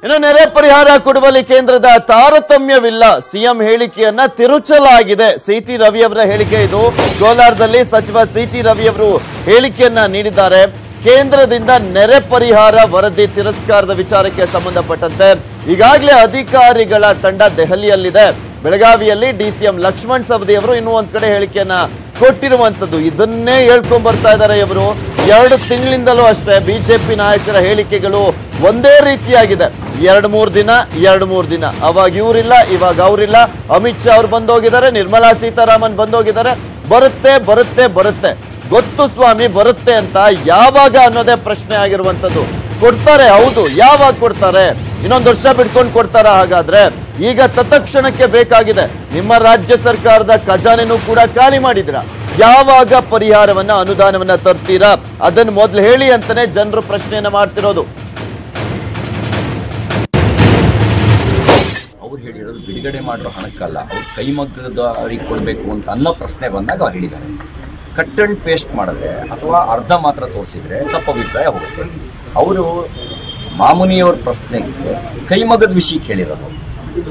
ಇನ್ನು ನೆರೆ ಪರಿಹಾರ ಕೊಡುವಲ್ಲಿ ಕೇಂದ್ರದ ತಾರತಮ್ಯವಿಲ್ಲ, ಸಿಎಂ ಹೇಳಿಕೆಯನ್ನ ತಿರುಚಲಾಗಿದೆ. ಸಿಟಿ ರವಿ ಅವರ ಹೇಳಿಕೆ ಇದು. ಕೋಲಾರದಲ್ಲಿ ಸಚಿವ ಸಿಟಿ ರವಿ ಅವರು ಹೇಳಿಕೆಯನ್ನ ನೀಡಿದ್ದಾರೆ. ಕೇಂದ್ರದಿಂದ ನೆರೆ ಪರಿಹಾರ ವರದಿ ತಿರಸ್ಕಾರದ ವಿಚಾರಕ್ಕೆ ಸಂಬಂಧಪಟ್ಟಂತೆ ಈಗಾಗಲೇ ಅಧಿಕಾರಿಗಳ ತಂಡ ದೆಹಲಿಯಲ್ಲಿದೆ. ಬೆಳಗಾವಿಯಲ್ಲಿ ಡಿಸಿಎಂ ಲಕ್ಷ್ಮಣ್ ಸವದಿ ಅವರು ಇನ್ನೂ ಒಂದ್ ಕಡೆ ಹೇಳಿಕೆಯನ್ನ ಕೊಟ್ಟಿರುವಂತದ್ದು. ಇದನ್ನೇ ಹೇಳ್ಕೊಂಡ್ ಬರ್ತಾ ಇದ್ದಾರೆ ಇವರು. 2 ತಿಂಗಳಿಂದಲೂ ಅಷ್ಟೇ ಬಿಜೆಪಿ ನಾಯಕರ ಹೇಳಿಕೆಗಳು ಒಂದೇ ರೀತಿಯಾಗಿದೆ. 2-3 ದಿನ ಅವಾಗ ಇವರಿಲ್ಲ, ಇವಾಗ ಅವರಿಲ್ಲ. ಅಮಿತ್ ಶಾ ಅವ್ರು ಬಂದೋಗಿದ್ದಾರೆ, ನಿರ್ಮಲಾ ಸೀತಾರಾಮನ್ ಬಂದೋಗಿದ್ದಾರೆ. ಬರುತ್ತೆ ಗೊತ್ತು ಸ್ವಾಮಿ ಬರುತ್ತೆ ಅಂತ. ಯಾವಾಗ ಅನ್ನೋದೇ ಪ್ರಶ್ನೆ ಆಗಿರುವಂತದ್ದು. ಕೊಡ್ತಾರೆ, ಹೌದು, ಯಾವಾಗ ಕೊಡ್ತಾರೆ? ಇನ್ನೊಂದು ವರ್ಷ ಬಿಟ್ಕೊಂಡು ಕೊಡ್ತಾರ? ಹಾಗಾದ್ರೆ ಈಗ ತತ್ಕ್ಷಣಕ್ಕೆ ಬೇಕಾಗಿದೆ. ನಿಮ್ಮ ರಾಜ್ಯ ಸರ್ಕಾರದ ಖಜಾನೆನೂ ಕೂಡ ಖಾಲಿ ಮಾಡಿದ್ರ. ಯಾವಾಗ ಪರಿಹಾರವನ್ನ ಅನುದಾನವನ್ನ ತರ್ತೀರಾ ಅದನ್ನು ಮೊದಲು ಹೇಳಿ ಅಂತಾನೆ ಜನರು ಪ್ರಶ್ನೆಯನ್ನ ಮಾಡ್ತಿರೋದು. ಅವ್ರು ಹೇಳಿರೋದು ಬಿಡುಗಡೆ ಮಾಡಿರೋ ಹಣಕ್ಕಲ್ಲ, ಅವ್ರು ಕೈಮಗ್ಗದವರಿಗೆ ಕೊಡಬೇಕು ಅಂತ ಅನ್ನೋ ಪ್ರಶ್ನೆ ಬಂದಾಗ ಅವ್ರು ಹೇಳಿದ್ದಾರೆ. ಕಟ್ ಅಂಡ್ ಪೇಸ್ಟ್ ಮಾಡಿದ್ರೆ ಅಥವಾ ಅರ್ಧ ಮಾತ್ರ ತೋರಿಸಿದ್ರೆ ತಪ್ಪು ಅಭಿಪ್ರಾಯ ಹೋಗುತ್ತೆ. ಅವರು ಮಾಮುನಿಯವ್ರ ಪ್ರಶ್ನೆಗೆ ಕೈಮಗ್ಗದ ವಿಷಯಕ್ಕೆ ಹೇಳಿರೋದು.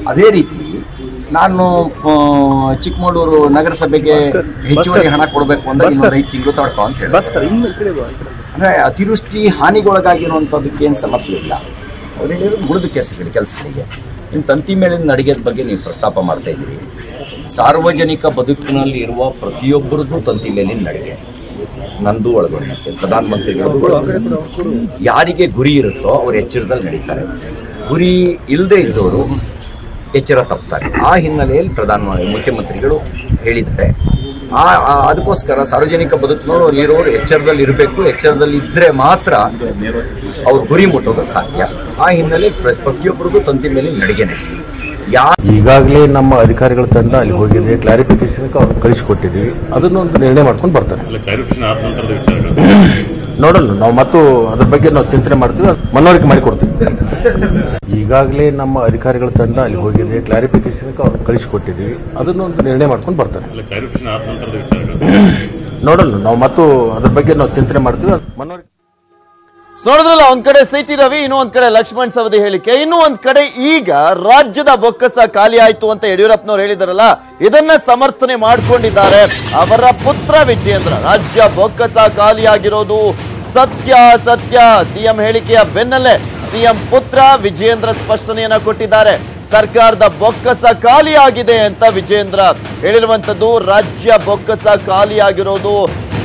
ಅದೇ ರೀತಿ ನಾನು ಚಿಕ್ಕಮಗಳೂರು ನಗರಸಭೆಗೆ ಹೆಚ್ಚುವರಿ ಹಣ ಕೊಡಬೇಕು ಅಂದ್ರೆ 5 ತಿಂಗಳು ತಡ್ಕೊ ಅಂತ ಹೇಳಿ. ಅಂದರೆ ಅತಿವೃಷ್ಟಿ ಹಾನಿಗೊಳಗಾಗಿರುವಂಥದ್ದಕ್ಕೆ ಏನು ಸಮಸ್ಯೆ ಇಲ್ಲ. ಅವ್ರು ಹೇಳಿರೋದು ಉಳಿದ ಕೆಲಸಗಳಿಗೆ. ಇನ್ನು ತಂತಿ ಮೇಲಿನ ನಡಿಗೆದ ಬಗ್ಗೆ ನೀವು ಪ್ರಸ್ತಾಪ ಮಾಡ್ತಾ ಇದ್ದೀರಿ. ಸಾರ್ವಜನಿಕ ಬದುಕಿನಲ್ಲಿ ಇರುವ ಪ್ರತಿಯೊಬ್ಬರದ್ದು ತಂತಿ ಮೇಲಿನ ನಡಿಗೆ, ನಂದು ಒಳಗೊಂಡಂತೆ ಪ್ರಧಾನಮಂತ್ರಿಗಳು ಯಾರಿಗೆ ಗುರಿ ಇರುತ್ತೋ ಅವರು ಎಚ್ಚರದಲ್ಲಿ ನಡೀತಾರೆ. ಗುರಿ ಇಲ್ಲದೆ ಇದ್ದವರು ಎಚ್ಚರ ತಪ್ತಾರೆ. ಆ ಹಿನ್ನೆಲೆಯಲ್ಲಿ ಮುಖ್ಯಮಂತ್ರಿಗಳು ಹೇಳಿದ್ದಾರೆ. ಅದಕ್ಕೋಸ್ಕರ ಸಾರ್ವಜನಿಕ ಬದುಕಿನವರು ಇರೋರು ಎಚ್ಚರದಲ್ಲಿ ಇರಬೇಕು. ಎಚ್ಚರದಲ್ಲಿ ಇದ್ದರೆ ಮಾತ್ರ ಅವ್ರ ಗುರಿ ಮುಟ್ಟೋದಕ್ಕೆ ಸಾಧ್ಯ. ಆ ಹಿನ್ನೆಲೆ ಪ್ರತಿಯೊಬ್ಬರಿಗೂ ತಂತಿ ಮೇಲೆ ನಡಿಗೆ ನಡೆಸಿ. ಈಗಾಗಲೇ ನಮ್ಮ ಅಧಿಕಾರಿಗಳ ತಂಡ ಅಲ್ಲಿ ಹೋಗಿದೆ, ಕ್ಲಾರಿಫಿಕೇಶನ್ ಅವ್ರು ಕಳಿಸಿಕೊಟ್ಟಿದ್ದೀವಿ. ಅದನ್ನೊಂದು ನಿರ್ಣಯ ಮಾಡ್ಕೊಂಡು ಬರ್ತಾರೆ. ನೋಡೋಣ, ನಾವು ಮತ್ತು ಅದ್ರ ಬಗ್ಗೆ ನಾವು ಚಿಂತನೆ ಮಾಡ್ತೀವಿ, ಮನವರಿಕೆ ಮಾಡಿಕೊಡ್ತೀವಿ. ಈಗಾಗಲೇ ನಮ್ಮ ಅಧಿಕಾರಿಗಳ ತಂಡ ಅಲ್ಲಿ ಹೋಗಿದೆ, ಕ್ಲಾರಿಫಿಕೇಶನ್ ಅವ್ರು ಕಳಿಸಿಕೊಟ್ಟಿದ್ದೀವಿ. ಅದನ್ನೊಂದು ನಿರ್ಣಯ ಮಾಡ್ಕೊಂಡು ಬರ್ತಾರೆ. ನೋಡೋಣ, ನಾವು ಮತ್ತು ಅದ್ರ ಬಗ್ಗೆ ನಾವು ಚಿಂತನೆ ಮಾಡ್ತೀವಿ, ಮನವರಿಕೆ. ನೋಡಿದ್ರಲ್ಲ, ಒಂದ್ ಕಡೆ ಸಿಟಿ ರವಿ, ಇನ್ನೂ ಒಂದ್ ಕಡೆ ಲಕ್ಷ್ಮಣ್ ಸವದಿ ಹೇಳಿಕೆ, ಇನ್ನೂ ಒಂದ್ ಕಡೆ ಈಗ ರಾಜ್ಯದ ಬೊಕ್ಕಸ ಖಾಲಿ ಆಯ್ತು ಅಂತ ಯಡಿಯೂರಪ್ಪನವ್ರು ಹೇಳಿದಾರಲ್ಲ, ಇದನ್ನ ಸಮರ್ಥನೆ ಮಾಡ್ಕೊಂಡಿದ್ದಾರೆ ಅವರ ಪುತ್ರ ವಿಜಯೇಂದ್ರ. ರಾಜ್ಯ ಬೊಕ್ಕಸ ಖಾಲಿಯಾಗಿರೋದು ಸತ್ಯ. ಸಿಎಂ ಹೇಳಿಕೆಯ ಬೆನ್ನಲ್ಲೇ ಸಿಎಂ ಪುತ್ರ ವಿಜಯೇಂದ್ರ ಸ್ಪಷ್ಟನೆಯನ್ನ ಕೊಟ್ಟಿದ್ದಾರೆ. ಸರ್ಕಾರದ ಬೊಕ್ಕಸ ಖಾಲಿಯಾಗಿದೆ ಅಂತ ವಿಜಯೇಂದ್ರ ಹೇಳಿರುವಂತದ್ದು. ರಾಜ್ಯ ಬೊಕ್ಕಸ ಖಾಲಿಯಾಗಿರೋದು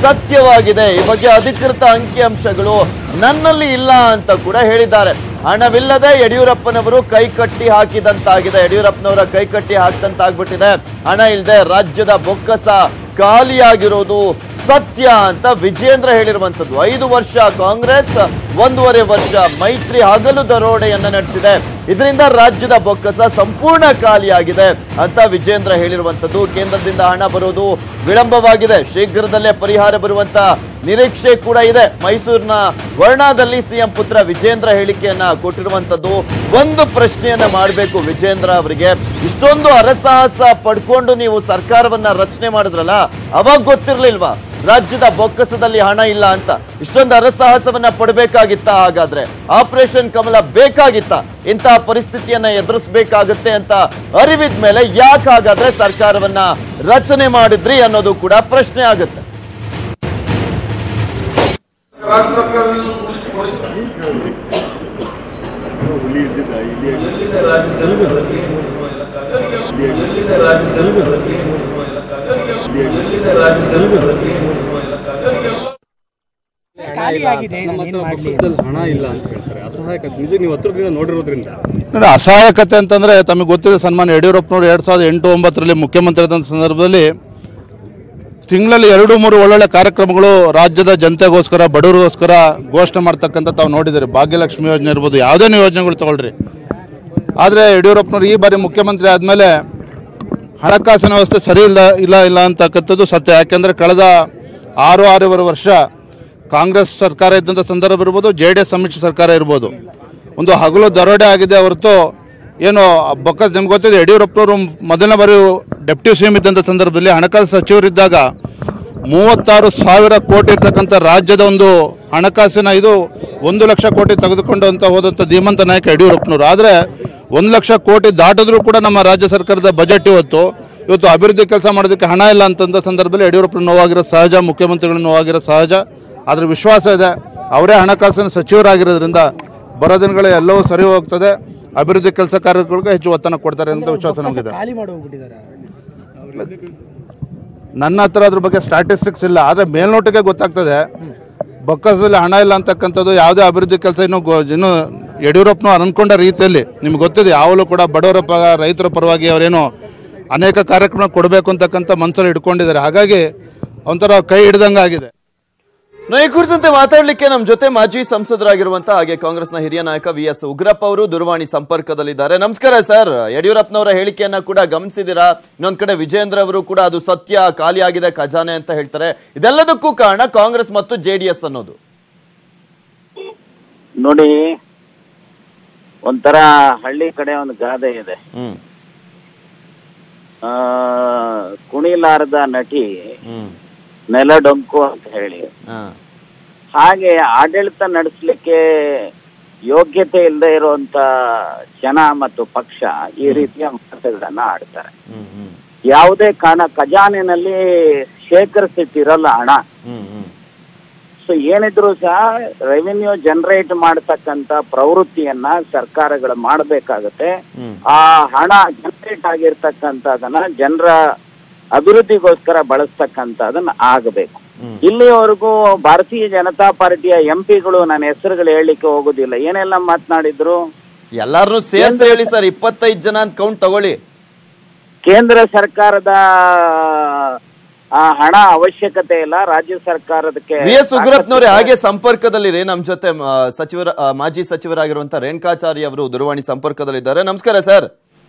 ಸತ್ಯವಾಗಿದೆ. ಈ ಬಗ್ಗೆ ಅಧಿಕೃತ ಅಂಕಿಅಂಶಗಳು ನನ್ನಲ್ಲಿ ಇಲ್ಲ ಅಂತ ಕೂಡ ಹೇಳಿದ್ದಾರೆ. ಹಣವಿಲ್ಲದೆ ಯಡಿಯೂರಪ್ಪನವರು ಕೈಕಟ್ಟಿ ಹಾಕಿದಂತಾಗಿದೆ. ಯಡಿಯೂರಪ್ಪನವರ ಕೈಕಟ್ಟಿ ಹಾಕಿದಂತಾಗ್ಬಿಟ್ಟಿದೆ. ಹಣ ಇಲ್ಲದೆ ರಾಜ್ಯದ ಬೊಕ್ಕಸ ಖಾಲಿಯಾಗಿರೋದು ಸತ್ಯ ಅಂತ ವಿಜಯೇಂದ್ರ ಹೇಳಿರುವಂತದ್ದು. 5 ವರ್ಷ ಕಾಂಗ್ರೆಸ್, 1.5 ವರ್ಷ ಮೈತ್ರಿ ಹಗಲು ದರೋಡೆಯನ್ನ ನಡೆಸಿದೆ. ಇದರಿಂದ ರಾಜ್ಯದ ಬೊಕ್ಕಸ ಸಂಪೂರ್ಣ ಖಾಲಿಯಾಗಿದೆ ಅಂತ ವಿಜಯೇಂದ್ರ ಹೇಳಿರುವಂತದ್ದು. ಕೇಂದ್ರದಿಂದ ಹಣ ಬರೋದು ವಿಳಂಬವಾಗಿದೆ. ಶೀಘ್ರದಲ್ಲೇ ಪರಿಹಾರ ಬರುವಂತ ನಿರೀಕ್ಷೆ ಕೂಡ ಇದೆ. ಮೈಸೂರಿನ ವರ್ಣಾದಲ್ಲಿ ಸಿಎಂ ಪುತ್ರ ವಿಜಯೇಂದ್ರ ಹೇಳಿಕೆಯನ್ನ ಕೊಟ್ಟಿರುವಂತದ್ದು. ಒಂದು ಪ್ರಶ್ನೆಯನ್ನ ಮಾಡಬೇಕು ವಿಜಯೇಂದ್ರ ಅವರಿಗೆ. ಇಷ್ಟೊಂದು ಅರಸಾಹಸ ಪಡ್ಕೊಂಡು ನೀವು ಸರ್ಕಾರವನ್ನ ರಚನೆ ಮಾಡಿದ್ರಲ್ಲ, ಅವಾಗ ಗೊತ್ತಿರ್ಲಿಲ್ವಾ ರಾಜ್ಯದ ಬೊಕ್ಕಸದಲ್ಲಿ ಹಣ ಇಲ್ಲ ಅಂತ? ಇಷ್ಟೊಂದು ಅರಸಾಹಸವನ್ನ ಪಡಬೇಕಾಗಿತ್ತ? ಹಾಗಾದ್ರೆ ಆಪರೇಷನ್ ಕಮಲ ಬೇಕಾಗಿತ್ತ? ಇಂತಹ ಪರಿಸ್ಥಿತಿಯನ್ನ ಎದುರಿಸಬೇಕಾಗುತ್ತೆ ಅಂತ ಅರಿವಿದ ಮೇಲೆ ಯಾಕೆ ಹಾಗಾದ್ರೆ ಸರ್ಕಾರವನ್ನ ರಚನೆ ಮಾಡಿದ್ರಿ ಅನ್ನೋದು ಕೂಡ ಪ್ರಶ್ನೆ ಆಗುತ್ತೆ. ಅಸಹಾಯಕತೆ ಅಂತಂದ್ರೆ ತಮಗೆ ಗೊತ್ತಿದೆ, ಸನ್ಮಾನ್ಯ ಯಡಿಯೂರಪ್ಪನವರು 2008-9ರಲ್ಲಿ ಮುಖ್ಯಮಂತ್ರಿ ಆದ ಸಂದರ್ಭದಲ್ಲಿ ತಿಂಗಳಲ್ಲಿ 2-3 ಒಳ್ಳೊಳ್ಳೆ ಕಾರ್ಯಕ್ರಮಗಳು ರಾಜ್ಯದ ಜನತೆಗೋಸ್ಕರ, ಬಡವರಿಗೋಸ್ಕರ ಘೋಷಣೆ ಮಾಡ್ತಕ್ಕಂಥ ತಾವು ನೋಡಿದಿರಿ. ಭಾಗ್ಯಲಕ್ಷ್ಮಿ ಯೋಜನೆ ಇರ್ಬೋದು, ಯಾವುದೇ ಯೋಜನೆಗಳು ತಗೊಳ್ರಿ. ಆದರೆ ಯಡಿಯೂರಪ್ಪನವರು ಈ ಬಾರಿ ಮುಖ್ಯಮಂತ್ರಿ ಆದಮೇಲೆ ಹಣಕಾಸಿನ ವ್ಯವಸ್ಥೆ ಸರಿ ಇಲ್ಲ ಅಂತಕ್ಕಂಥದ್ದು ಸತ್ಯ. ಯಾಕೆಂದರೆ ಕಳೆದ 6-6.5 ವರ್ಷ ಕಾಂಗ್ರೆಸ್ ಸರ್ಕಾರ ಇದ್ದಂಥ ಸಂದರ್ಭ ಇರ್ಬೋದು, JDS ಸಮ್ಮಿಶ್ರ ಸರ್ಕಾರ ಇರ್ಬೋದು, ಒಂದು ಹಗಲು ದರೋಡೆ ಆಗಿದೆ ಹೊರತು ಏನು ಬೊಕ್ಕಸ. ನಿಮ್ಗೆ ಗೊತ್ತಿದೆ, ಯಡಿಯೂರಪ್ಪನವರು ಮೊದಲನೇ ಬಾರಿ ಡೆಪ್ಟಿ CM ಇದ್ದಂಥ ಸಂದರ್ಭದಲ್ಲಿ ಹಣಕಾಸು ಸಚಿವರಿದ್ದಾಗ 36,000 ಕೋಟಿ ಇರ್ತಕ್ಕಂಥ ರಾಜ್ಯದ ಒಂದು ಹಣಕಾಸಿನ ಇದು 1 ಲಕ್ಷ ಕೋಟಿ ತೆಗೆದುಕೊಂಡು ಅಂತ ಹೋದಂಥ ಧೀಮಂತ ನಾಯಕ ಯಡಿಯೂರಪ್ಪನವರು. ಆದರೆ 1 ಲಕ್ಷ ಕೋಟಿ ದಾಟಿದ್ರೂ ಕೂಡ ನಮ್ಮ ರಾಜ್ಯ ಸರ್ಕಾರದ ಬಜೆಟ್ ಇವತ್ತು ಅಭಿವೃದ್ಧಿ ಕೆಲಸ ಮಾಡೋದಕ್ಕೆ ಹಣ ಇಲ್ಲ ಅಂತಂದ ಸಂದರ್ಭದಲ್ಲಿ ಯಡಿಯೂರಪ್ಪನ ನೋವಾಗಿರೋ ಸಹಜ, ಮುಖ್ಯಮಂತ್ರಿಗಳ ನೋವಾಗಿರೋ ಸಹಜ. ಅದ್ರ ವಿಶ್ವಾಸ ಇದೆ, ಅವರೇ ಹಣಕಾಸಿನ ಸಚಿವರಾಗಿರೋದ್ರಿಂದ ಬರೋ ದಿನಗಳು ಎಲ್ಲವೂ ಸರಿ ಹೋಗ್ತದೆ. ಅಭಿವೃದ್ಧಿ ಕೆಲಸ ಕಾರ್ಯಗಳಿಗೆ ಹೆಚ್ಚು ಒತ್ತನ್ನು ಕೊಡ್ತಾರೆ ಅಂತ ವಿಶ್ವಾಸ ನಮಗಿದೆ. ನನ್ನ ಹತ್ರ ಅದ್ರ ಬಗ್ಗೆ ಸ್ಟ್ಯಾಟಿಸ್ಟಿಕ್ಸ್ ಇಲ್ಲ, ಆದರೆ ಮೇಲ್ನೋಟಕ್ಕೆ ಗೊತ್ತಾಗ್ತದೆ ಬೊಕ್ಕಸದಲ್ಲಿ ಹಣ ಇಲ್ಲ ಅಂತಕ್ಕಂಥದ್ದು. ಯಾವುದೇ ಅಭಿವೃದ್ಧಿ ಕೆಲಸ ಇನ್ನು ಯಡಿಯೂರಪ್ಪನವ್ರು ಅನ್ಕೊಂಡ ರೀತಿಯಲ್ಲಿ ನಿಮ್ಗೆ ಗೊತ್ತಿದೆ, ಯಾವಾಗಲೂ ಕೂಡ ಬಡವರ ರೈತರ ಪರವಾಗಿ ಅವರೇನು ಅನೇಕ ಕಾರ್ಯಕ್ರಮ ಕೊಡಬೇಕು ಅಂತಕ್ಕಂಥ ಮನಸ್ಸಲ್ಲಿ ಇಟ್ಕೊಂಡಿದ್ದಾರೆ. ಹಾಗಾಗಿ ಒಂಥರ ಕೈ ಹಿಡ್ದಂಗೆ ಆಗಿದೆ. ಈ ಕುರಿತಂತೆ ಮಾತಾಡಲಿಕ್ಕೆ ನಮ್ಮ ಜೊತೆ ಮಾಜಿ ಸಂಸದರಾಗಿರುವಂತಹ ಹಾಗೆ ಕಾಂಗ್ರೆಸ್ನ ಹಿರಿಯ ನಾಯಕ VS ಉಗ್ರಪ್ಪ ಅವರು ದೂರವಾಣಿ ಸಂಪರ್ಕದಲ್ಲಿದ್ದಾರೆ. ನಮಸ್ಕಾರ ಸರ್. ಯಡಿಯೂರಪ್ಪನವರ ಹೇಳಿಕೆಯನ್ನ ಕೂಡ ಗಮನಿಸಿದಿರಾ? ಇನ್ನೊಂದ್ ಕಡೆ ವಿಜೇಂದ್ರ ಅವರು ಕೂಡ ಅದು ಸತ್ಯ, ಖಾಲಿಯಾಗಿದೆ ಖಜಾನೆ ಅಂತ ಹೇಳ್ತಾರೆ. ಇದೆಲ್ಲದಕ್ಕೂ ಕಾರಣ ಕಾಂಗ್ರೆಸ್ ಮತ್ತು JDS ಅನ್ನೋದು. ನೋಡಿ, ಒಂಥರ ಹಳ್ಳಿ ಕಡೆ ಒಂದು ಗಾದೆ ಇದೆ, ಕುಣಿಲಾರದ ನಟಿ ನೆಲಡೊಂಕು ಅಂತ ಹೇಳಿ. ಹಾಗೆ ಆಡಳಿತ ನಡೆಸಲಿಕ್ಕೆ ಯೋಗ್ಯತೆ ಇಲ್ಲದೆ ಇರುವಂತ ಜನ ಮತ್ತು ಪಕ್ಷ ಈ ರೀತಿಯ ಮಾತುಗಳನ್ನ ಆಡ್ತಾರೆ. ಯಾವುದೇ ಕಾರಣ ಖಜಾನೆನಲ್ಲಿ ಶೇಖರಿಸಿಟ್ಟಿರಲ್ಲ ಹಣ. ಸೊ ಏನಿದ್ರು ಸಹ ರೆವಿನ್ಯೂ ಜನರೇಟ್ ಮಾಡತಕ್ಕಂತ ಪ್ರವೃತ್ತಿಯನ್ನ ಸರ್ಕಾರಗಳು ಮಾಡಬೇಕಾಗತ್ತೆ. ಆ ಹಣ ಜನರೇಟ್ ಆಗಿರ್ತಕ್ಕಂಥದನ್ನ ಜನರ ಅಭಿವೃದ್ಧಿಗೋಸ್ಕರ ಬಳಸ್ತಕ್ಕಂಥದನ್ನ ಆಗಬೇಕು. ಇಲ್ಲಿವರೆಗೂ ಭಾರತೀಯ ಜನತಾ ಪಾರ್ಟಿಯ MP-ಗಳು ನನ್ನ ಹೆಸರುಗಳು ಹೇಳಲಿಕ್ಕೆ ಹೋಗುದಿಲ್ಲ, ಏನೆಲ್ಲ ಮಾತನಾಡಿದ್ರು. ಎಲ್ಲಾರನ್ನೂ ಸೇರ್ಸಿ ಹೇಳಿ ಸರ್, 25 ಜನ ಅಂತ ಕೌಂಟ್ ತಗೊಳ್ಳಿ. ಕೇಂದ್ರ ಸರ್ಕಾರದ ಹಣ ಅವಶ್ಯಕತೆ ಇಲ್ಲ, ರಾಜ್ಯ ಸರ್ಕಾರದಕ್ಕೆ. VS ಉಗ್ರಪ್ಪನವರೇ ಹಾಗೆ ಸಂಪರ್ಕದಲ್ಲಿರಿ. ನಮ್ಮ ಜೊತೆ ಮಾಜಿ ಸಚಿವರಾಗಿರುವಂತಹ ರೇಣುಕಾಚಾರ್ಯ ಅವರು ದೂರವಾಣಿ ಸಂಪರ್ಕದಲ್ಲಿದ್ದಾರೆ. ನಮಸ್ಕಾರ ಸರ್.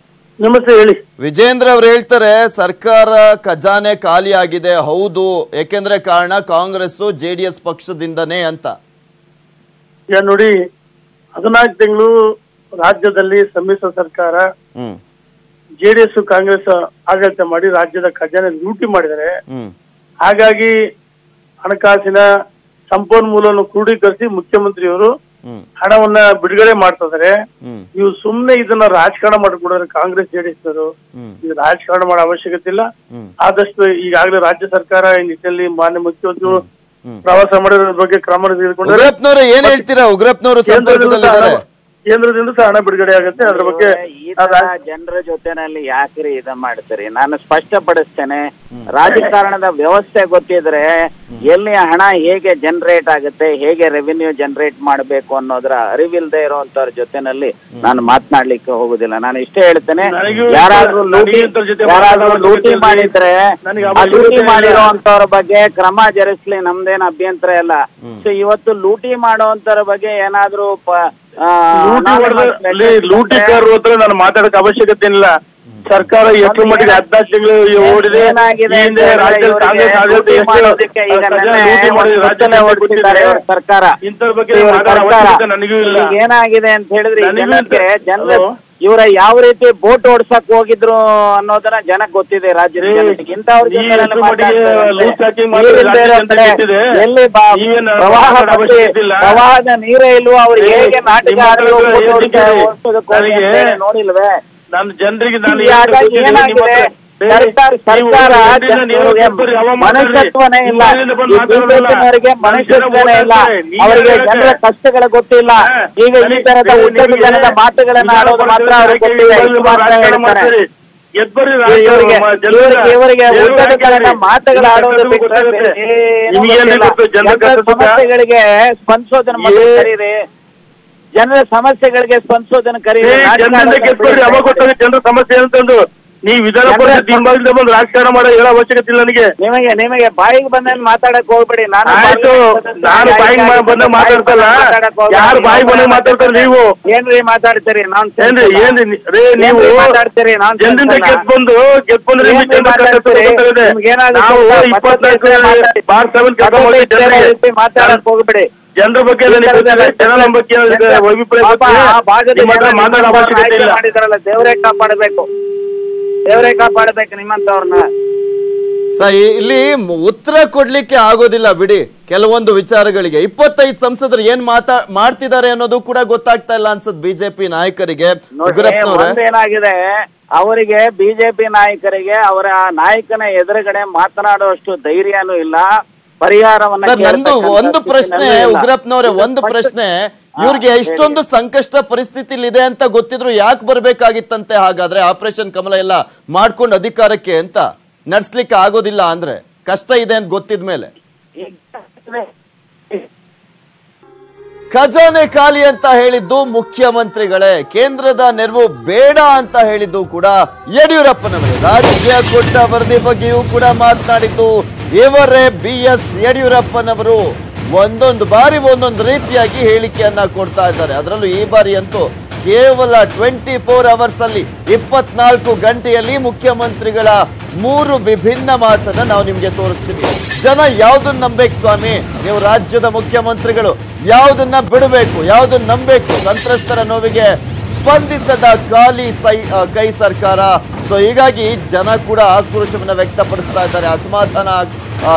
ನಮಸ್ತೆ, ಹೇಳಿ. ವಿಜೇಂದ್ರ ಅವರು ಹೇಳ್ತಾರೆ ಸರ್ಕಾರ ಖಜಾನೆ ಖಾಲಿ ಆಗಿದೆ. ಹೌದು, ಏಕೆಂದ್ರೆ ಕಾರಣ ಕಾಂಗ್ರೆಸ್ JDS ಪಕ್ಷದಿಂದನೇ ಅಂತ. ನೋಡಿ, 14 ತಿಂಗಳು ರಾಜ್ಯದಲ್ಲಿ ಸಮ್ಮಿಶ್ರ ಸರ್ಕಾರ JDS ಕಾಂಗ್ರೆಸ್ ಆಡಳಿತ ಮಾಡಿ ರಾಜ್ಯದ ಖಜಾನೆ ಲೂಟಿ ಮಾಡಿದ್ದಾರೆ. ಹಾಗಾಗಿ ಹಣಕಾಸಿನ ಸಂಪನ್ಮೂಲವನ್ನು ಕ್ರೋಢೀಕರಿಸಿ ಮುಖ್ಯಮಂತ್ರಿಯವರು ಹಣವನ್ನ ಬಿಡುಗಡೆ ಮಾಡ್ತಾ ಇದಾರೆ. ನೀವು ಸುಮ್ನೆ ಇದನ್ನ ರಾಜಕಾರಣ ಮಾಡಿಕೊಡೋದ್ರೆ ಕಾಂಗ್ರೆಸ್ JDS ಅವರು ಇದು ರಾಜಕಾರಣ ಮಾಡೋ ಅವಶ್ಯಕತೆ ಇಲ್ಲ. ಆದಷ್ಟು ಈಗಾಗಲೇ ರಾಜ್ಯ ಸರ್ಕಾರ ಈ ನಿಟ್ಟಿನಲ್ಲಿ ಮಾನ್ಯ ಮುಖ್ಯಮಂತ್ರಿಗಳು ಪ್ರವಾಸ ಮಾಡಿರೋದ್ರ ಬಗ್ಗೆ ಕ್ರಮ ತೆಗೆದುಕೊಂಡ್ರೆ. ಏನ್ ಹೇಳ್ತೀರಾ? ಉಗ್ರಪ್ಪನವರು ಸಂಪರ್ಕದಲ್ಲಿದ್ದಾರೆ, ಕೇಂದ್ರದಿಂದ ಸಹ ಹಣ ಬಿಡುಗಡೆ ಆಗುತ್ತೆ. ಅದ್ರ ಬಗ್ಗೆ ಜನರ ಜೊತೆನಲ್ಲಿ ಯಾಕ್ರಿ ಇದ ಮಾಡ್ತೀರಿ? ನಾನು ಸ್ಪಷ್ಟಪಡಿಸ್ತೇನೆ, ರಾಜಕಾರಣದ ವ್ಯವಸ್ಥೆ ಗೊತ್ತಿದ್ರೆ ಎಲ್ಲಿ ಹಣ ಹೇಗೆ ಜನರೇಟ್ ಆಗುತ್ತೆ, ಹೇಗೆ ರೆವಿನ್ಯೂ ಜನರೇಟ್ ಮಾಡಬೇಕು ಅನ್ನೋದ್ರ ಅರಿವಿಲ್ದೆ ಇರುವಂತವ್ರ ಜೊತೆನಲ್ಲಿ ನಾನು ಮಾತನಾಡ್ಲಿಕ್ಕೆ ಹೋಗುದಿಲ್ಲ. ನಾನು ಇಷ್ಟೇ ಹೇಳ್ತೇನೆ, ಯಾರಾದ್ರೂ ಲೂಟಿ ಮಾಡಿದ್ರೆ ಆ ಲೂಟಿ ಮಾಡಿರುವಂತವ್ರ ಬಗ್ಗೆ ಕ್ರಮ ಜರುಗಿಸ್ಲಿ, ನಮ್ದೇನು ಅಭ್ಯಂತರ ಇಲ್ಲ. ಸೊ ಇವತ್ತು ಲೂಟಿ ಮಾಡುವಂತರ ಬಗ್ಗೆ ಏನಾದ್ರೂ ಲೂಟಿಗಾರರು ಹತ್ರ ನಾನು ಮಾತಾಡಕ್ ಅವಶ್ಯಕತೆ ಇಲ್ಲ. ಸರ್ಕಾರ ಎಷ್ಟು ಮಟ್ಟಿಗೆ 14 ತಿಂಗಳು ಓಡಿದೆ. ಸರ್ಕಾರ ನನಗೂ ಇಲ್ಲ. ಏನಾಗಿದೆ ಅಂತ ಹೇಳಿದ್ರೆ ಜನರು ಇವರ ಯಾವ ರೀತಿ ಬೋಟ್ ಓಡ್ಸಕ್ ಹೋಗಿದ್ರು ಅನ್ನೋದನ್ನ ಜನಕ್ಕೆ ಗೊತ್ತಿದೆ. ರಾಜ್ಯದ ಜನರಿಗೆ ಎಲ್ಲಿ ಪ್ರವಾಹದ ನೀರೇ ಇಲ್ವೋ ಅವ್ರಿಗೆ ಹೇಗೆ ನಾಟಕ ನೋಡಿಲ್ವೇ? ನಾನು ಜನರಿಗೆ ಏನಾಗಿದೆ, ಸರ್ಕಾರ ಮನುಷ್ಯತ್ವನೇ ಇಲ್ಲ, ಬಿಜೆಪಿನವರಿಗೆ ಮನುಷ್ಯತ್ವನೇ ಇಲ್ಲ, ಅವರಿಗೆ ಜನರ ಕಷ್ಟಗಳ ಗೊತ್ತಿಲ್ಲ. ಈಗ ಈ ತರದ ಉತ್ತಮ ಜನದ ಮಾತುಗಳನ್ನ ಆಡೋದು ಮಾತ್ರ ಅವ್ರಿಗೆ ಗೊತ್ತಿಲ್ಲ. ಇವರಿಗೆ ಉತ್ತಮ ಮಾತುಗಳು ಆಡೋದು ಸಮಸ್ಯೆಗಳಿಗೆ ಸ್ಪಂದಿಸೋದನ್ನ ಮೊದಲು ಕರೀರಿ, ಜನರ ಸಮಸ್ಯೆಗಳಿಗೆ ಸ್ಪಂದಿಸೋದನ್ನ ಕರೀರಿ. ಜನರ ಸಮಸ್ಯೆ ಅಂತಂದು ನೀವು ವಿಧಾನ ಪರಿಷತ್ ಹಿಂಭಾಗದಿಂದ ಬಂದು ರಾಜಕಾರಣ ಮಾಡೋ ಹೇಳೋ ಅವಶ್ಯಕತೆ ಇಲ್ಲ ನನಗೆ. ನಿಮಗೆ ಬಾಯಿಗೆ ಬಂದಲ್ಲಿ ಮಾತಾಡಕ್ ಹೋಗ್ಬೇಡಿ. ನಾನು ಬಾಯಿಗೆ ಬಂದ ಮಾತಾಡ್ತಲ್ಲ, ಯಾರು ಬಾಯಿಗೆ ಬಂದ ಮಾತಾಡ್ತಾರೆ? ನೀವು ಏನ್ರಿ ಮಾತಾಡ್ತೀರಿ? ನೀವು ಮಾತಾಡ್ತೀರಿ? ಜನರಿಂದ ಗೆದ್ಬಂದು ಮಾತಾಡಕ್ ಹೋಗ್ಬೇಡಿ. ಜನರ ಬಗ್ಗೆ ಜನರ ಬಗ್ಗೆ ಮಾತಾಡೋ ಅವಶ್ಯಕತೆ ಇಲ್ಲ. ಮಾಡಿದಾರಲ್ಲ, ದೇವರೇ ಕಾಪಾಡಬೇಕು, ದೇವರೇ ಕಾಪಾಡಬೇಕು ನಿಮ್ಮಂತವ್ರನ್ನ. ಇಲ್ಲಿ ಉತ್ತರ ಕೊಡ್ಲಿಕ್ಕೆ ಆಗೋದಿಲ್ಲ ಬಿಡಿ ಕೆಲವೊಂದು ವಿಚಾರಗಳಿಗೆ. 25 ಸಂಸದರು ಏನ್ ಮಾಡ್ತಿದ್ದಾರೆ ಅನ್ನೋದು ಕೂಡ ಗೊತ್ತಾಗ್ತಾ ಇಲ್ಲ ಅನ್ಸುತ್ತೆ ಬಿಜೆಪಿ ನಾಯಕರಿಗೆ. ಏನಾಗಿದೆ ಅವರಿಗೆ, ಬಿಜೆಪಿ ನಾಯಕರಿಗೆ ಅವರ ನಾಯಕನ ಎದುರುಗಡೆ ಮಾತನಾಡುವಷ್ಟು ಧೈರ್ಯನೂ ಇಲ್ಲ, ಪರಿಹಾರವನ್ನ. ನಂದು ಒಂದು ಪ್ರಶ್ನೆ ಉಗ್ರಪ್ಪನವ್ರೆ, ಒಂದು ಪ್ರಶ್ನೆ, ಇವ್ರಿಗೆ ಇಷ್ಟೊಂದು ಸಂಕಷ್ಟ ಪರಿಸ್ಥಿತಿಲಿದೆ ಅಂತ ಗೊತ್ತಿದ್ರು ಯಾಕೆ ಬರ್ಬೇಕಾಗಿತ್ತಂತೆ? ಹಾಗಾದ್ರೆ ಆಪರೇಷನ್ ಕಮಲ ಎಲ್ಲ ಮಾಡ್ಕೊಂಡು ಅಧಿಕಾರಕ್ಕೆ ಅಂತ ನಡ್ಸ್ಲಿಕ್ಕೆ ಆಗೋದಿಲ್ಲ ಅಂದ್ರೆ ಕಷ್ಟ ಇದೆ ಅಂತ ಗೊತ್ತಿದ್ಮೇಲೆ ಖಜಾನೆ ಖಾಲಿ ಅಂತ ಹೇಳಿದ್ದು ಮುಖ್ಯಮಂತ್ರಿಗಳೇ, ಕೇಂದ್ರದ ನೆರವು ಬೇಡ ಅಂತ ಹೇಳಿದ್ದು ಕೂಡ ಯಡಿಯೂರಪ್ಪನವರೇ. ರಾಜ್ಯ ಕೊಟ್ಟ ವರದಿ ಬಗ್ಗೆಯೂ ಕೂಡ ಮಾತನಾಡಿದ್ದು ಇವರೇ BS ಯಡಿಯೂರಪ್ಪನವರು. ಒಂದೊಂದು ಬಾರಿ ಒಂದೊಂದು ರೀತಿಯಾಗಿ ಹೇಳಿಕೆಯನ್ನ ಕೊಡ್ತಾ ಇದ್ದಾರೆ. ಅದರಲ್ಲೂ ಈ ಬಾರಿ ಅಂತೂ ಕೇವಲ 24 ಅವರ್ಸ್ ಅಲ್ಲಿ 24 ಗಂಟೆಯಲ್ಲಿ ಮುಖ್ಯಮಂತ್ರಿಗಳ 3 ವಿಭಿನ್ನ ಮಾತನ್ನ ನಾವು ನಿಮ್ಗೆ ತೋರಿಸ್ತೀವಿ. ಜನ ಯಾವ್ದನ್ನ ನಂಬೇಕು ಸ್ವಾಮಿ? ನೀವು ರಾಜ್ಯದ ಮುಖ್ಯಮಂತ್ರಿಗಳು ಯಾವ್ದನ್ನ ಬಿಡಬೇಕು, ಯಾವ್ದನ್ನ ನಂಬೇಕು? ಸಂತ್ರಸ್ತರ ನೋವಿಗೆ ಸ್ಪಂದಿಸದ ಖಾಲಿ ಕೈ ಸರ್ಕಾರ. ಸೊ ಹೀಗಾಗಿ ಜನ ಕೂಡ ಆಕ್ರೋಶವನ್ನ ವ್ಯಕ್ತಪಡಿಸ್ತಾ ಇದ್ದಾರೆ, ಅಸಮಾಧಾನ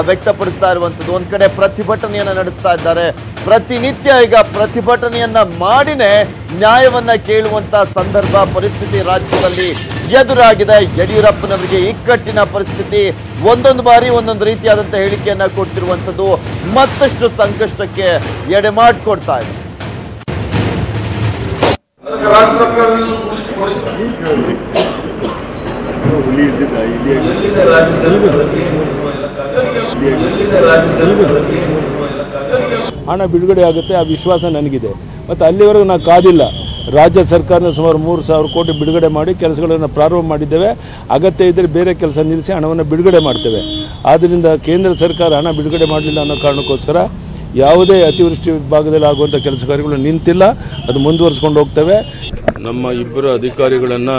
ವ್ಯಕ್ತಪಡಿಸ್ತಾ ಇರುವಂತದ್ದು. ಒಂದ್ ಕಡೆ ಪ್ರತಿಭಟನೆಯನ್ನ ನಡೆಸ್ತಾ ಇದ್ದಾರೆ. ಪ್ರತಿನಿತ್ಯ ಈಗ ಪ್ರತಿಭಟನೆಯನ್ನ ಮಾಡಿನೇ ನ್ಯಾಯವನ್ನ ಕೇಳುವಂತ ಸಂದರ್ಭ ಪರಿಸ್ಥಿತಿ ರಾಜ್ಯದಲ್ಲಿ ಎದುರಾಗಿದೆ. ಯಡಿಯೂರಪ್ಪನವರಿಗೆ ಇಕ್ಕಟ್ಟಿನ ಪರಿಸ್ಥಿತಿ. ಒಂದೊಂದು ಬಾರಿ ಒಂದೊಂದು ರೀತಿಯಾದಂತ ಹೇಳಿಕೆಯನ್ನ ಕೊಡ್ತಿರುವಂತದ್ದು ಮತ್ತಷ್ಟು ಸಂಕಷ್ಟಕ್ಕೆ ಎಡೆ ಮಾಡಿಕೊಡ್ತಾ ಇದೆ. ಹಣ ಬಿಡುಗಡೆ ಆಗುತ್ತೆ ಆ ವಿಶ್ವಾಸ ನನಗಿದೆ. ಮತ್ತು ಅಲ್ಲಿವರೆಗೂ ನಾವು ಕಾದಿಲ್ಲ. ರಾಜ್ಯ ಸರ್ಕಾರ ಸುಮಾರು 3,000 ಕೋಟಿ ಬಿಡುಗಡೆ ಮಾಡಿ ಕೆಲಸಗಳನ್ನು ಪ್ರಾರಂಭ ಮಾಡಿದ್ದೇವೆ. ಅಗತ್ಯ ಇದ್ದರೆ ಬೇರೆ ಕೆಲಸ ನಿಲ್ಲಿಸಿ ಹಣವನ್ನು ಬಿಡುಗಡೆ ಮಾಡ್ತೇವೆ. ಆದ್ದರಿಂದ ಕೇಂದ್ರ ಸರ್ಕಾರ ಹಣ ಬಿಡುಗಡೆ ಮಾಡಲಿಲ್ಲ ಅನ್ನೋ ಕಾರಣಕ್ಕೋಸ್ಕರ ಯಾವುದೇ ಅತಿವೃಷ್ಟಿ ಭಾಗದಲ್ಲಿ ಆಗುವಂಥ ಕೆಲಸ ಕಾರ್ಯಗಳು ನಿಂತಿಲ್ಲ, ಅದು ಮುಂದುವರಿಸ್ಕೊಂಡು ಹೋಗ್ತೇವೆ. ನಮ್ಮ ಇಬ್ಬರು ಅಧಿಕಾರಿಗಳನ್ನು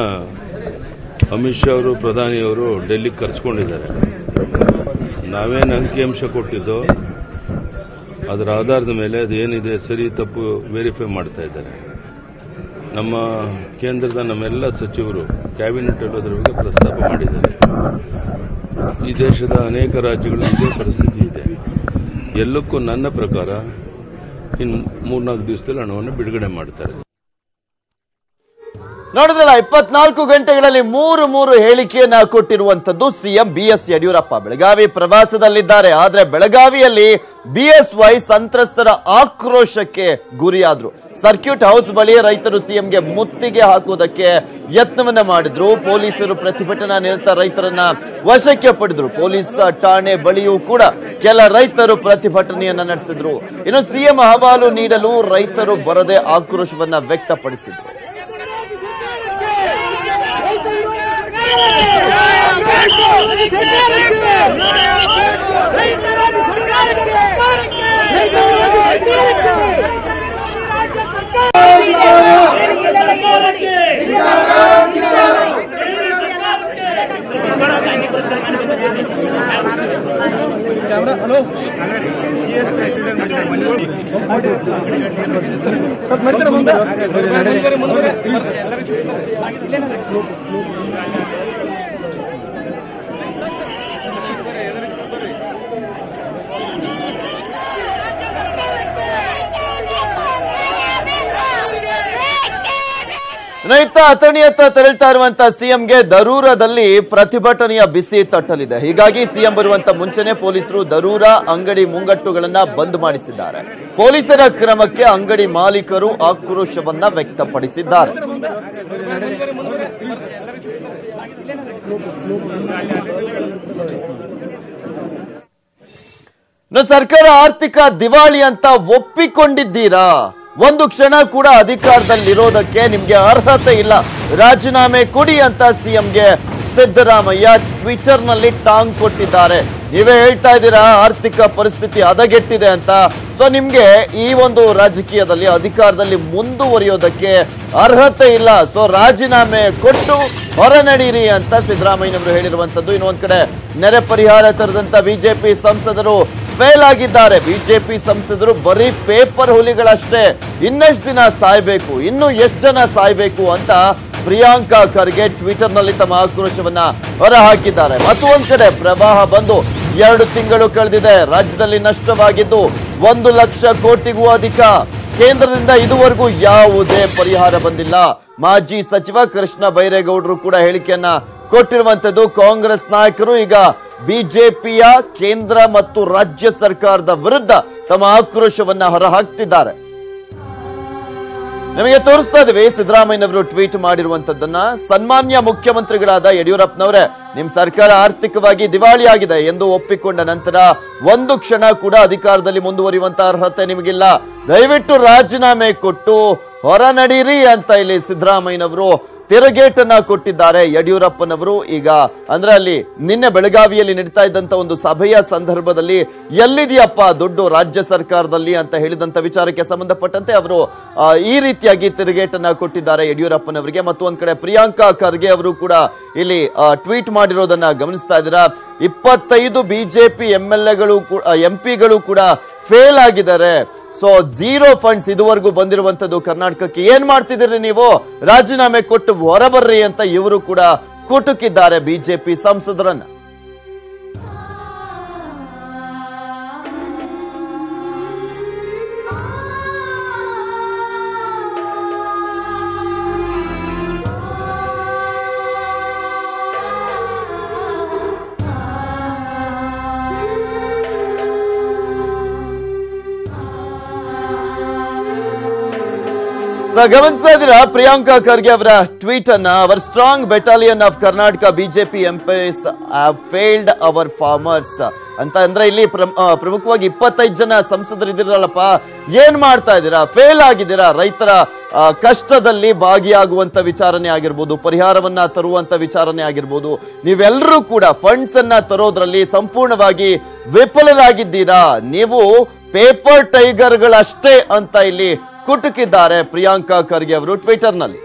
ಅಮಿತ್ ಶಾ ಅವರು, ಪ್ರಧಾನಿಯವರು ಡೆಲ್ಲಿಗೆ ಕರೆಸ್ಕೊಂಡಿದ್ದಾರೆ. ನಾವೇನು ಅಂಕಿಅಂಶ ಕೊಟ್ಟಿದ್ದೋ ಅದರ ಆಧಾರದ ಮೇಲೆ ಅದೇನಿದೆ ಸರಿ ತಪ್ಪು ವೆರಿಫೈ ಮಾಡ್ತಾ ಇದ್ದಾರೆ. ನಮ್ಮ ಕೇಂದ್ರದ ನಮ್ಮೆಲ್ಲ ಸಚಿವರು ಕ್ಯಾಬಿನೆಟ್ ಅದರ ಬಗ್ಗೆ ಪ್ರಸ್ತಾಪ ಮಾಡಿದ್ದಾರೆ. ಈ ದೇಶದ ಅನೇಕ ರಾಜ್ಯಗಳು ಇದೇ ಪರಿಸ್ಥಿತಿ ಇದೆ. ಎಲ್ಲಕ್ಕೂ ನನ್ನ ಪ್ರಕಾರ ಇನ್ನು 3-4 ದಿವಸದಲ್ಲಿ ಹಣವನ್ನು ಬಿಡುಗಡೆ ಮಾಡ್ತಾರೆ. ನೋಡಿದ್ರಲ್ಲ, 24 ಗಂಟೆಗಳಲ್ಲಿ 3 ಹೇಳಿಕೆಯನ್ನ ಕೊಟ್ಟಿರುವಂತದ್ದು ಸಿಎಂ BS ಯಡಿಯೂರಪ್ಪ. ಬೆಳಗಾವಿ ಪ್ರವಾಸದಲ್ಲಿದ್ದಾರೆ. ಆದ್ರೆ ಬೆಳಗಾವಿಯಲ್ಲಿ BSY ಸಂತ್ರಸ್ತರ ಆಕ್ರೋಶಕ್ಕೆ ಗುರಿಯಾದ್ರು. ಸರ್ಕ್ಯೂಟ್ ಹೌಸ್ ಬಳಿ ರೈತರು ಸಿಎಂಗೆ ಮುತ್ತಿಗೆ ಹಾಕುವುದಕ್ಕೆ ಯತ್ನವನ್ನ ಮಾಡಿದ್ರು. ಪೊಲೀಸರು ಪ್ರತಿಭಟನಾ ನಿರತ ರೈತರನ್ನ ವಶಕ್ಕೆ ಪಡೆದ್ರು. ಪೊಲೀಸ್ ಠಾಣೆ ಬಳಿಯೂ ಕೂಡ ಕೆಲ ರೈತರು ಪ್ರತಿಭಟನೆಯನ್ನ ನಡೆಸಿದ್ರು. ಇನ್ನು ಸಿಎಂ ಅಹವಾಲು ನೀಡಲು ರೈತರು ಬರದೆ ಆಕ್ರೋಶವನ್ನ ವ್ಯಕ್ತಪಡಿಸಿದ್ರು. ರೈತ ಅಥಣಿಯತ್ತ ತೆರಳ್ತಾ ಇರುವಂತ ಸಿಎಂಗೆ ದರೂರದಲ್ಲಿ ಪ್ರತಿಭಟನೆಯ ಬಿಸಿ ತಟ್ಟಲಿದೆ. ಹೀಗಾಗಿ ಸಿಎಂ ಬರುವಂತ ಮುಂಚೆನೆ ಪೊಲೀಸರು ದರೂರ ಅಂಗಡಿ ಮುಂಗಟ್ಟುಗಳನ್ನ ಬಂದ್ ಮಾಡಿಸಿದ್ದಾರೆ. ಪೊಲೀಸರ ಕ್ರಮಕ್ಕೆ ಅಂಗಡಿ ಮಾಲೀಕರು ಆಕ್ರೋಶವನ್ನ ವ್ಯಕ್ತಪಡಿಸಿದ್ದಾರೆ. ಸರ್ಕಾರ ಆರ್ಥಿಕ ದಿವಾಳಿ ಅಂತ ಒಪ್ಪಿಕೊಂಡಿದ್ದೀರಾ? ಒಂದು ಕ್ಷಣ ಕೂಡ ಅಧಿಕಾರದಲ್ಲಿರೋದಕ್ಕೆ ನಿಮ್ಗೆ ಅರ್ಹತೆ ಇಲ್ಲ, ರಾಜೀನಾಮೆ ಕೊಡಿ ಅಂತ ಸಿಎಂಗೆ ಸಿದ್ದರಾಮಯ್ಯ ಟ್ವಿಟರ್ ನಲ್ಲಿ ಟಾಂಗ್ ಕೊಟ್ಟಿದ್ದಾರೆ. ನೀವೇ ಹೇಳ್ತಾ ಇದ್ದೀರಾ ಆರ್ಥಿಕ ಪರಿಸ್ಥಿತಿ ಹದಗೆಟ್ಟಿದೆ ಅಂತ. ಸೊ ನಿಮ್ಗೆ ಈ ಒಂದು ರಾಜಕೀಯದಲ್ಲಿ ಅಧಿಕಾರದಲ್ಲಿ ಮುಂದುವರಿಯೋದಕ್ಕೆ ಅರ್ಹತೆ ಇಲ್ಲ. ಸೊ ರಾಜೀನಾಮೆ ಕೊಟ್ಟು ಹೊರನಡೀರಿ ಅಂತ ಸಿದ್ದರಾಮಯ್ಯನವರು ಹೇಳಿರುವಂತದ್ದು. ಇನ್ನೊಂದ್ ಕಡೆ ನೆರೆ ಪರಿಹಾರ ತರದಂತ ಬಿಜೆಪಿ ಸಂಸದರು ಫೇಲ್ ಆಗಿದ್ದಾರೆ. ಬಿಜೆಪಿ ಸಂಸದರು ಬರೀ ಪೇಪರ್ ಹುಲಿಗಳಷ್ಟೇ. ಇನ್ನೆಷ್ಟು ದಿನ ಸಾಯ್ಬೇಕು, ಇನ್ನು ಎಷ್ಟು ಜನ ಸಾಯ್ಬೇಕು ಅಂತ ಪ್ರಿಯಾಂಕಾ ಖರ್ಗೆ ಟ್ವಿಟರ್ ನಲ್ಲಿ ತಮ್ಮ ಆಕ್ರೋಶವನ್ನ ಹೊರಹಾಕಿದ್ದಾರೆ. ಮತ್ತು ಒಂದ್ ಕಡೆ ಪ್ರವಾಹ ಬಂದು 2 ತಿಂಗಳು ಕಳೆದಿದೆ. ರಾಜ್ಯದಲ್ಲಿ ನಷ್ಟವಾಗಿದ್ದು 1 ಲಕ್ಷ ಕೋಟಿಗೂ ಅಧಿಕ. ಕೇಂದ್ರದಿಂದ ಇದುವರೆಗೂ ಯಾವುದೇ ಪರಿಹಾರ ಬಂದಿಲ್ಲ. ಮಾಜಿ ಸಚಿವ ಕೃಷ್ಣ ಬೈರೇಗೌಡರು ಕೂಡ ಹೇಳಿಕೆಯನ್ನ ಕೊಟ್ಟಿರುವಂತದ್ದು. ಕಾಂಗ್ರೆಸ್ ನಾಯಕರು ಈಗ ಬಿಜೆಪಿಯ ಕೇಂದ್ರ ಮತ್ತು ರಾಜ್ಯ ಸರ್ಕಾರದ ವಿರುದ್ಧ ತಮ್ಮ ಆಕ್ರೋಶವನ್ನ ಹೊರಹಾಕ್ತಿದ್ದಾರೆ. ನಿಮಗೆ ತೋರಿಸ್ತಾ ಇದ್ದೀವಿ ಸಿದ್ದರಾಮಯ್ಯನವರು ಟ್ವೀಟ್ ಮಾಡಿರುವಂತದ್ದನ್ನ. ಸನ್ಮಾನ್ಯ ಮುಖ್ಯಮಂತ್ರಿಗಳಾದ ಯಡಿಯೂರಪ್ಪನವರೇ, ನಿಮ್ ಸರ್ಕಾರ ಆರ್ಥಿಕವಾಗಿ ದಿವಾಳಿಯಾಗಿದೆ ಎಂದು ಒಪ್ಪಿಕೊಂಡ ನಂತರ 1 ಕ್ಷಣ ಕೂಡ ಅಧಿಕಾರದಲ್ಲಿ ಮುಂದುವರಿಯುವಂತ ಅರ್ಹತೆ ನಿಮಗಿಲ್ಲ. ದಯವಿಟ್ಟು ರಾಜೀನಾಮೆ ಕೊಟ್ಟು ಹೊರ ನಡೀರಿ ಅಂತ ಇಲ್ಲಿ ಸಿದ್ದರಾಮಯ್ಯನವರು ತಿರುಗೇಟನ್ನ ಕೊಟ್ಟಿದ್ದಾರೆ. ಯಡಿಯೂರಪ್ಪನವರು ಈಗ ಅಂದ್ರೆ ಅಲ್ಲಿ ನಿನ್ನೆ ಬೆಳಗಾವಿಯಲ್ಲಿ ನಡೀತಾ ಇದ್ದಂತ ಒಂದು ಸಭೆಯ ಸಂದರ್ಭದಲ್ಲಿ ಎಲ್ಲಿದೆಯಪ್ಪ ದುಡ್ಡು ರಾಜ್ಯ ಸರ್ಕಾರದಲ್ಲಿ ಅಂತ ಹೇಳಿದಂತ ವಿಚಾರಕ್ಕೆ ಸಂಬಂಧಪಟ್ಟಂತೆ ಅವರು ಈ ರೀತಿಯಾಗಿ ತಿರುಗೇಟನ್ನ ಕೊಟ್ಟಿದ್ದಾರೆ ಯಡಿಯೂರಪ್ಪನವರಿಗೆ. ಮತ್ತು ಒಂದ್ ಕಡೆ ಪ್ರಿಯಾಂಕಾ ಖರ್ಗೆ ಅವರು ಕೂಡ ಇಲ್ಲಿ ಟ್ವೀಟ್ ಮಾಡಿರೋದನ್ನ ಗಮನಿಸ್ತಾ ಇದ್ದೀರಾ. 25 ಬಿಜೆಪಿ ಎಂಪಿಗಳು ಕೂಡ ಫೇಲ್ ಆಗಿದ್ದಾರೆ. ಸೊ 0 ಫಂಡ್ಸ್ ಇದುವರೆಗೂ ಬಂದಿರುವಂತದ್ದು ಕರ್ನಾಟಕಕ್ಕೆ. ಏನ್ ಮಾಡ್ತಿದ್ದೀರಿ ನೀವು? ರಾಜೀನಾಮೆ ಕೊಟ್ಟು ಹೊರಬರ್ರಿ ಅಂತ ಇವರು ಕೂಡ ಕುಟುಕಿದ್ದಾರೆ ಬಿಜೆಪಿ ಸಂಸದರನ್ನ. ಗಮನಿಸ್ತಾ ಇದ್ದೀರಾ ಪ್ರಿಯಾಂಕಾ ಖರ್ಗೆ ಅವರ ಟ್ವೀಟ್ ಅನ್ನ. Our strong battalion of Karnataka BJP MPs have failed our farmers ಅಂತ. ಅಂದ್ರೆ ಇಲ್ಲಿ ಪ್ರಮುಖವಾಗಿ 25 ಜನ ಸಂಸದರು ಇದಿರಲ್ಲಪ್ಪ, ಏನ್ ಮಾಡ್ತಾ ಇದ್ದೀರಾ? ಫೇಲ್ ಆಗಿದ್ದೀರಾ. ರೈತರ ಕಷ್ಟದಲ್ಲಿ ಭಾಗಿಯಾಗುವಂತ ವಿಚಾರಣೆ ಆಗಿರ್ಬೋದು, ಪರಿಹಾರವನ್ನ ತರುವಂತ ವಿಚಾರಣೆ ಆಗಿರ್ಬೋದು, ನೀವೆಲ್ಲರೂ ಕೂಡ ಫಂಡ್ಸ್ ಅನ್ನ ತರೋದ್ರಲ್ಲಿ ಸಂಪೂರ್ಣವಾಗಿ ವಿಫಲರಾಗಿದ್ದೀರಾ. ನೀವು ಪೇಪರ್ ಟೈಗರ್ಗಳಷ್ಟೇ ಅಂತ ಇಲ್ಲಿ ಕುಟುಕಿದ್ದಾರೆ ಪ್ರಿಯಾಂಕಾ ಖರ್ಗೆ ಅವರು ಟ್ವಿಟರ್ ನಲ್ಲಿ.